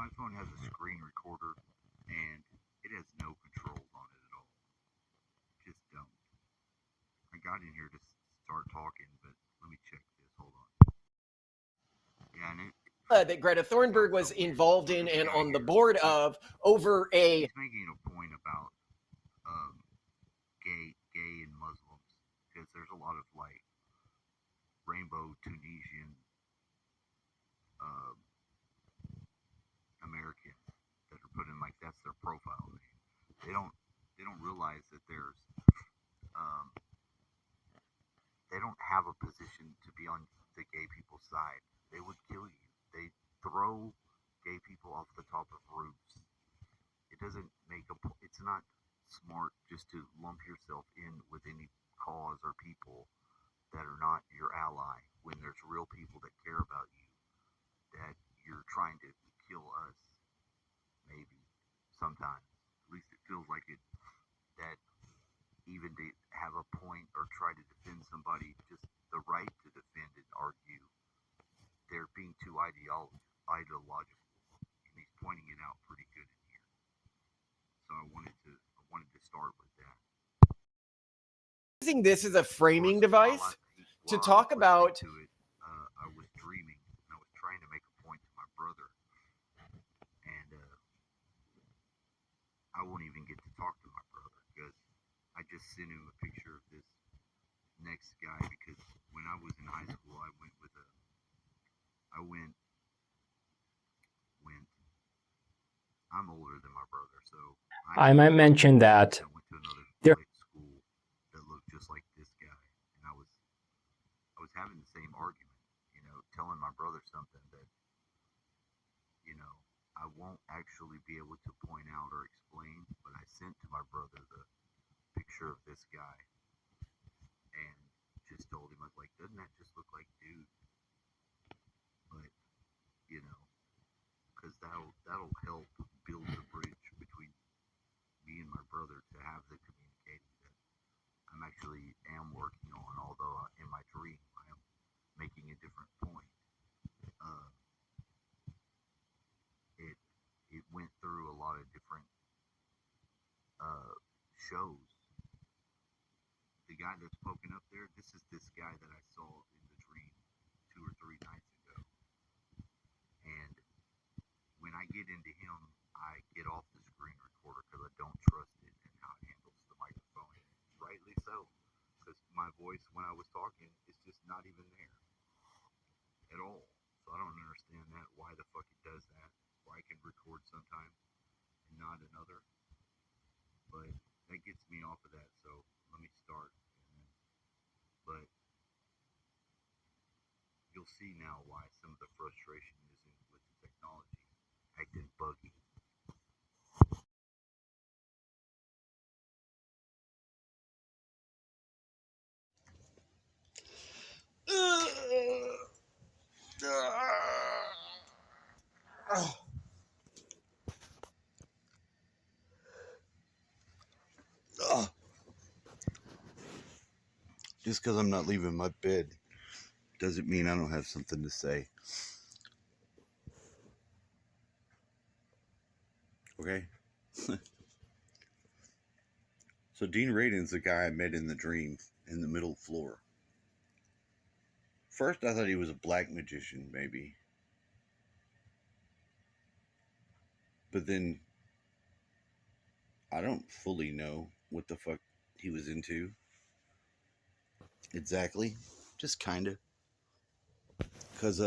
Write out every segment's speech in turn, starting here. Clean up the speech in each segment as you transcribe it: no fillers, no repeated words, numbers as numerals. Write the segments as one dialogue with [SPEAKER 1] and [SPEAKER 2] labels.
[SPEAKER 1] my phone has a screen recorder, and it has no controls on it at all. Just don't. I got in here to start talking, but let me check this. Hold on. Yeah, and
[SPEAKER 2] That Greta
[SPEAKER 1] it
[SPEAKER 2] Thunberg
[SPEAKER 1] sounds
[SPEAKER 2] was
[SPEAKER 1] so weird.
[SPEAKER 2] involved
[SPEAKER 1] So
[SPEAKER 2] in
[SPEAKER 1] this
[SPEAKER 2] and
[SPEAKER 1] guy
[SPEAKER 2] on the
[SPEAKER 1] here,
[SPEAKER 2] board of over a.
[SPEAKER 1] he's making a point about um, gay and Muslims because there's a lot of like rainbow Tunisian uh, Americans that are putting like that's their profile name. They don't they don't realize that um, they don't have a position to be on the gay people's side. They would kill you. They throw gay people off the top of roofs. It doesn't make a. It's not smart just to lump yourself in with any cause or people that are not your ally when there's real people that care about you that you're trying to kill us maybe sometimes. At least it feels like it that even to have a point or try to defend somebody, just the right to defend and argue, they're being too ideological, and he's pointing it out pretty good in here. So I wanted to start with that.
[SPEAKER 2] Using this as a
[SPEAKER 1] Of course,
[SPEAKER 2] framing device to
[SPEAKER 1] while I was
[SPEAKER 2] talk
[SPEAKER 1] listening
[SPEAKER 2] about.
[SPEAKER 1] to it, I was dreaming and I was trying to make a point to my brother, and I won't even get to talk to my brother because I just sent him a picture of this next guy because when I was in high school, I went. I'm older than my brother, so I
[SPEAKER 3] I
[SPEAKER 1] had
[SPEAKER 3] might
[SPEAKER 1] another
[SPEAKER 3] mention
[SPEAKER 1] friend
[SPEAKER 3] that
[SPEAKER 1] that went to another
[SPEAKER 3] there.
[SPEAKER 1] like school that looked just like this guy, and I was having the same argument, telling my brother something that I won't actually be able to point out or explain, but I sent to my brother the picture of this guy and just told him I was like, doesn't that just look like dude? But you know, because that'll help build the bridge between me and my brother to have the communicating that I'm actually am working on. Although in my dream I am making a different point. Uh, it it went through a lot of different uh, shows. The guy that's poking up there, this is this guy that I saw in the dream 2 or 3 nights ago. And when I get into him, I get off the screen recorder because I don't trust it and how it handles the microphone. Rightly so, because my voice when I was talking is just not even there at all. So I don't understand that. Why the fuck it does that? Why I can record sometimes and not another. But that gets me off of that. So let me start. But you'll see now why some of the frustration is with the technology acting buggy. Just because I'm not leaving my bed doesn't mean I don't have something to say. Okay? So Dean Radin's the guy I met in the dream in the middle floor. First I thought he was a black magician, maybe. But then I don't fully know what the fuck he was into. Exactly. Just kinda. Cause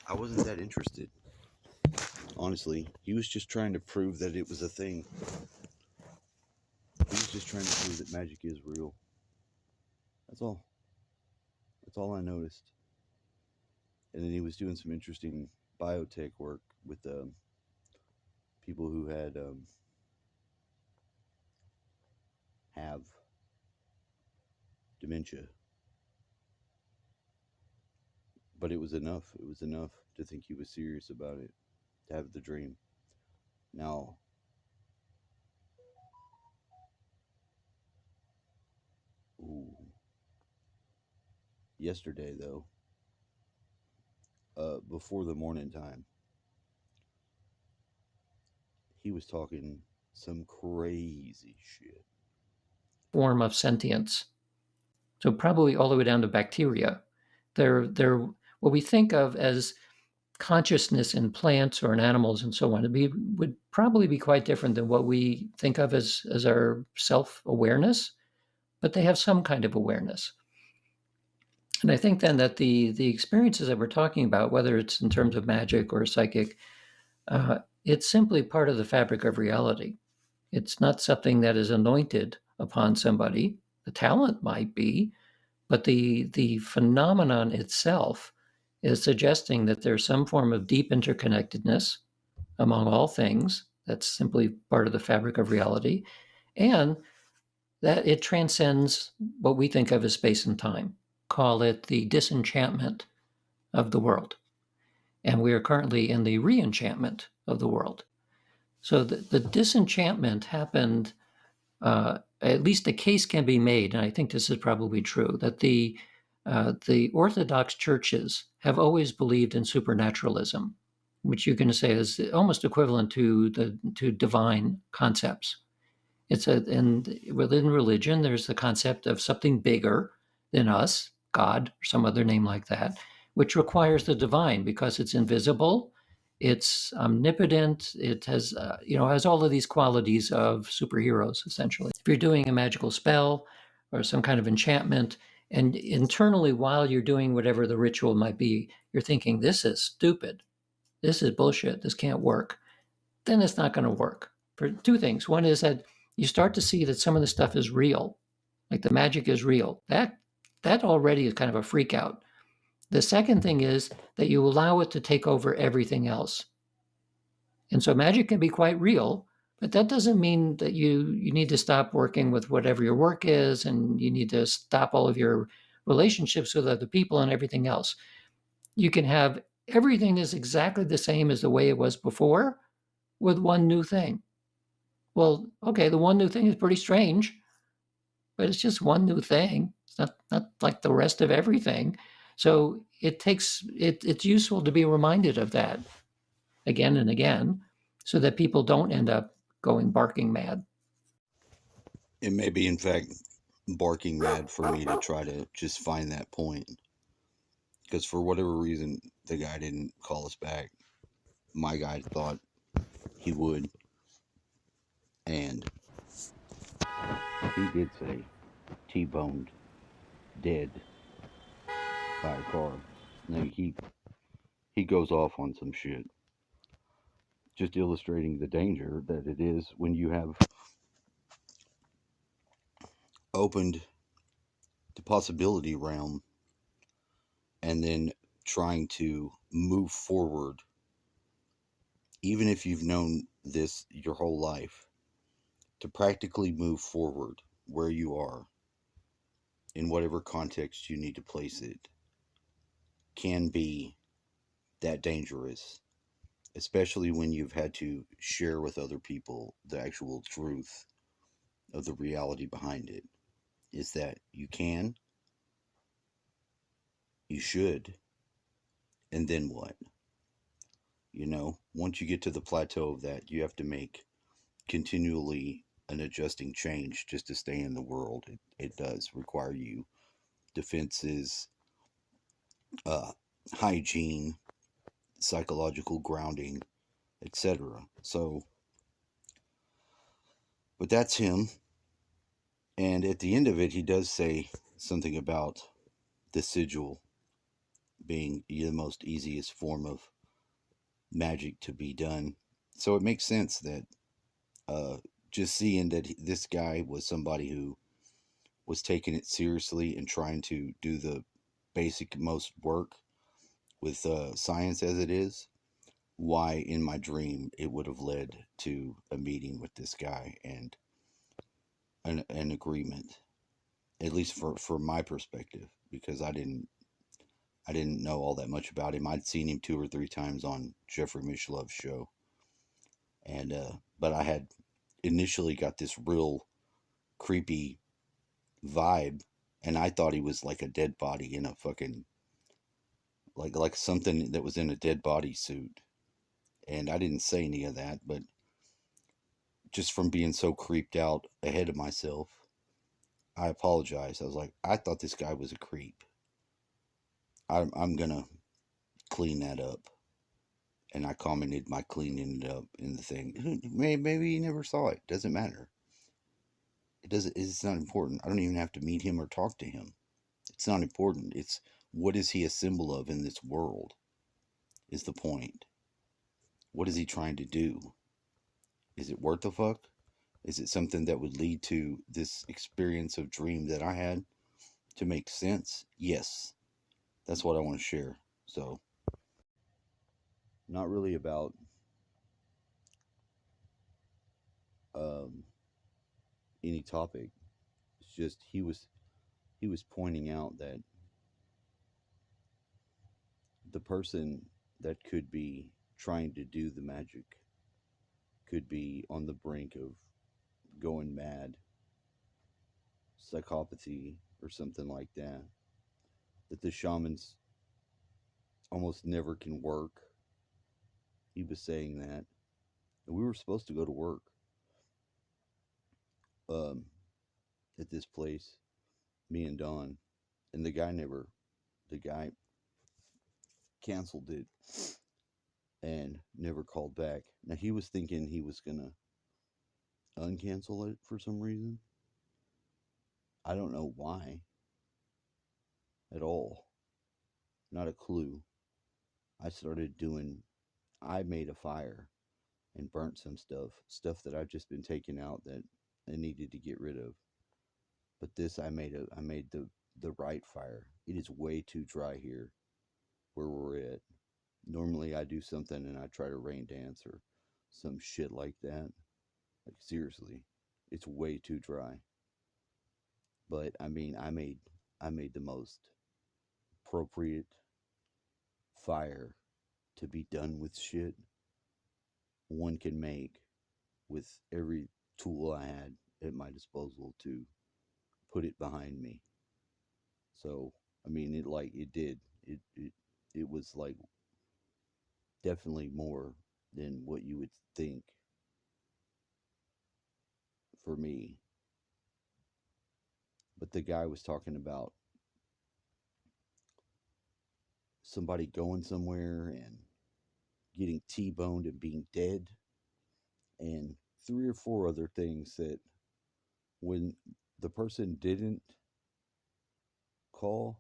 [SPEAKER 1] I wasn't that interested. Honestly. He was just trying to prove that it was a thing. He was just trying to prove that magic is real. That's all. That's all I noticed. And then he was doing some interesting biotech work with people who have dementia. But it was enough. It was enough to think he was serious about it, to have the dream. Now, ooh, Yesterday, though, before the morning time, he was talking some crazy shit.
[SPEAKER 3] Form of sentience. So probably all the way down to bacteria. They're what we think of as consciousness in plants or in animals and so on. Would probably be quite different than what we think of as our self-awareness, but they have some kind of awareness. And I think then that the experiences that we're talking about, whether it's in terms of magic or psychic, it's simply part of the fabric of reality. It's not something that is anointed upon somebody. The talent might be, but the phenomenon itself is suggesting that there's some form of deep interconnectedness among all things. That's simply part of the fabric of reality, and that it transcends what we think of as space and time. Call it the disenchantment of the world. And we are currently in the reenchantment of the world. So the disenchantment happened, at least a case can be made, and I think this is probably true, that the Orthodox churches have always believed in supernaturalism, which you can say is almost equivalent to divine concepts. And within religion, there's the concept of something bigger than us, God, or some other name like that, which requires the divine because it's invisible, it's omnipotent, it has, has all of these qualities of superheroes, essentially. If you're doing a magical spell or some kind of enchantment, and internally, while you're doing whatever the ritual might be, you're thinking, this is stupid, this is bullshit, this can't work, then it's not going to work for two things. One is that you start to see that some of the stuff is real, like the magic is real. That already is kind of a freak out. The second thing is that you allow it to take over everything else. And so magic can be quite real, but that doesn't mean that you need to stop working with whatever your work is, and you need to stop all of your relationships with other people and everything else. You can have everything is exactly the same as the way it was before with one new thing. Well, okay, the one new thing is pretty strange, but it's just one new thing. It's not like the rest of everything. So it's useful to be reminded of that again and again so that people don't end up going barking mad.
[SPEAKER 1] It may be, in fact, barking mad for me to try to just find that point. Because for whatever reason, the guy didn't call us back. My guy thought he would. And he did say T-boned, dead by a car. Now he goes off on some shit. Just illustrating the danger that it is when you have opened the possibility realm and then trying to move forward, even if you've known this your whole life, to practically move forward where you are in whatever context you need to place it can be that dangerous, especially when you've had to share with other people the actual truth of the reality behind it. Is that you can, you should, and then what? Once you get to the plateau of that, you have to make continually an adjusting change just to stay in the world. It does require you defenses, hygiene, psychological grounding, etc. So, but that's him. And at the end of it, he does say something about the sigil being the most easiest form of magic to be done. So it makes sense that just seeing that this guy was somebody who was taking it seriously and trying to do the basic most work with science as it is, why in my dream it would have led to a meeting with this guy and an agreement, at least for my perspective, because I didn't know all that much about him. I'd seen him 2 or 3 times on Jeffrey Mishlov's show, and but I had initially got this real creepy vibe and I thought he was like a dead body in a fucking like something that was in a dead body suit. And I didn't say any of that, but just from being so creeped out ahead of myself, I apologized. I was like, I thought this guy was a creep. I'm gonna clean that up. And I commented my cleaning it up in the thing. Maybe he never saw it. Doesn't matter. It doesn't. It's not important. I don't even have to meet him or talk to him. It's not important. It's what is he a symbol of in this world? Is the point. What is he trying to do? Is it worth the fuck? Is it something that would lead to this experience of dream that I had to make sense? Yes. That's what I want to share. So, not really about um, any topic. It's just he was pointing out that the person that could be trying to do the magic could be on the brink of going mad, psychopathy, or something like that. That the shamans almost never can work. He was saying that. And we were supposed to go to work um, at this place, me and Don. And the guy canceled it and never called back. Now he was thinking he was going to uncancel it for some reason. I don't know why at all. Not a clue. I made a fire and burnt some stuff that I've just been taking out that I needed to get rid of. But this I made the right fire. It is way too dry here where we're at. Normally I do something and I try to rain dance or some shit like that. Like seriously, it's way too dry. But I mean, I made the most appropriate fire to be done with shit one can make with every tool I had at my disposal to put it behind me. So I mean, it did. It was like definitely more than what you would think for me. But the guy was talking about somebody going somewhere and getting T-boned and being dead, and three or four other things that when the person didn't call,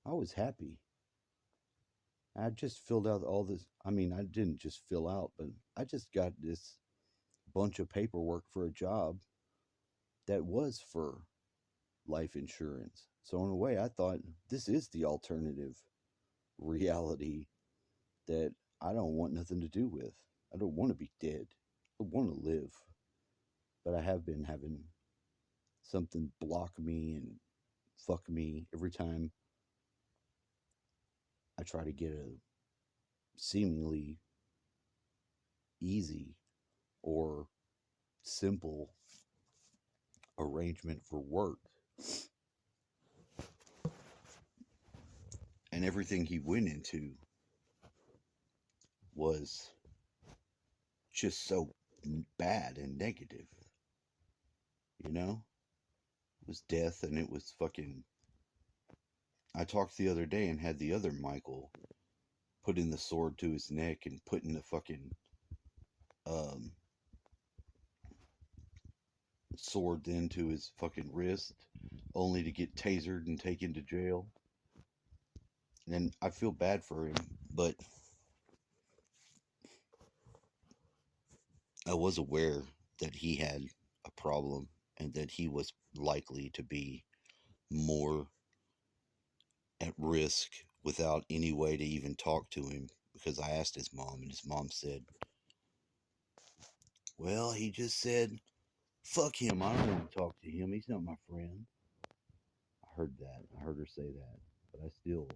[SPEAKER 1] I was happy. I just filled out all this. I mean, I didn't just fill out, but I just got this bunch of paperwork for a job that was for life insurance. So, in a way, I thought this is the alternative reality that I don't want nothing to do with. I don't want to be dead. I want to live. But I have been having something block me and fuck me every time I try to get a seemingly easy or simple arrangement for work. And everything he went into was just so bad and negative. You know? It was death and it was fucking. I talked the other day and had the other Michael putting the sword to his neck and putting the fucking um, sword into his fucking wrist, only to get tasered and taken to jail. And I feel bad for him, but I was aware that he had a problem and that he was likely to be more at risk without any way to even talk to him, because I asked his mom and his mom said, well, he just said, fuck him, I don't want to talk to him, he's not my friend. I heard that. I heard her say that. But I still,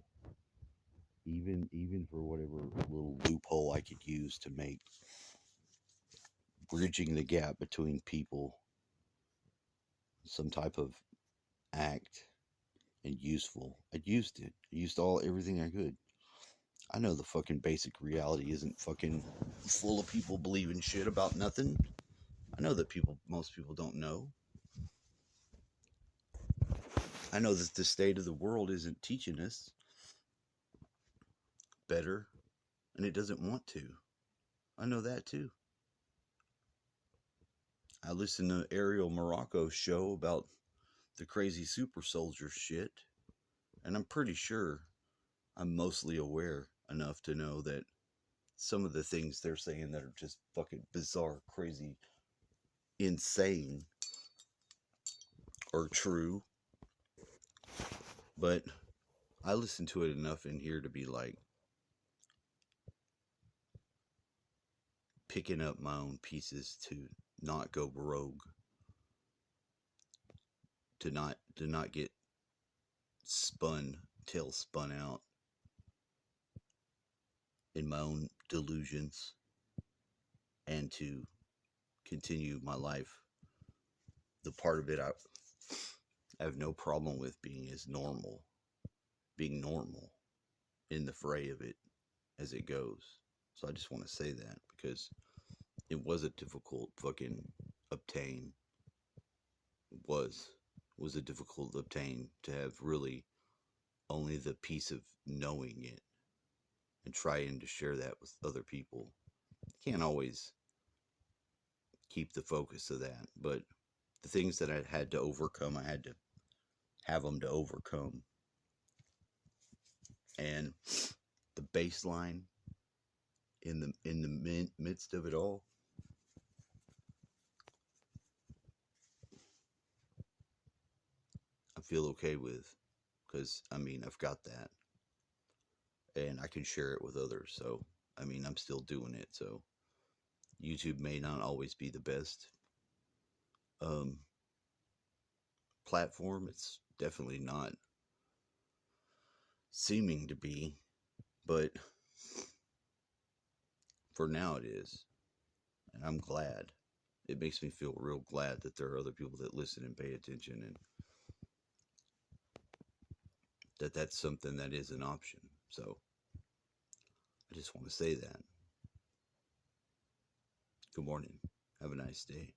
[SPEAKER 1] even for whatever little loophole I could use to make bridging the gap between people some type of act,
[SPEAKER 4] and useful. I used it. I used everything I could. I know the fucking basic reality isn't fucking full of people believing shit about nothing. I know that most people don't know. I know that the state of the world isn't teaching us better, and it doesn't want to. I know that too. I listened to Ariel Morocco's show about the crazy super soldier shit, and I'm pretty sure I'm mostly aware enough to know that some of the things they're saying that are just fucking bizarre, crazy, insane are true. But I listen to it enough in here to be like picking up my own pieces to not go rogue, to not get tail spun out in my own delusions, and to continue my life. The part of it I have no problem with being being normal in the fray of it as it goes. So I just want to say that because it was a difficult fucking obtain. It was a difficult obtain to have really only the piece of knowing it and trying to share that with other people. Can't always keep the focus of that, but the things that I had to overcome, I had to have them to overcome. And the baseline in the midst of it all, I feel okay with, because I mean I've got that, and I can share it with others. So I mean I'm still doing it. So YouTube may not always be the best um, platform. It's definitely not seeming to be, but for now it is, and I'm glad. It makes me feel real glad that there are other people that listen and pay attention, and that's something that is an option. So I just want to say that. Good morning. Have a nice day.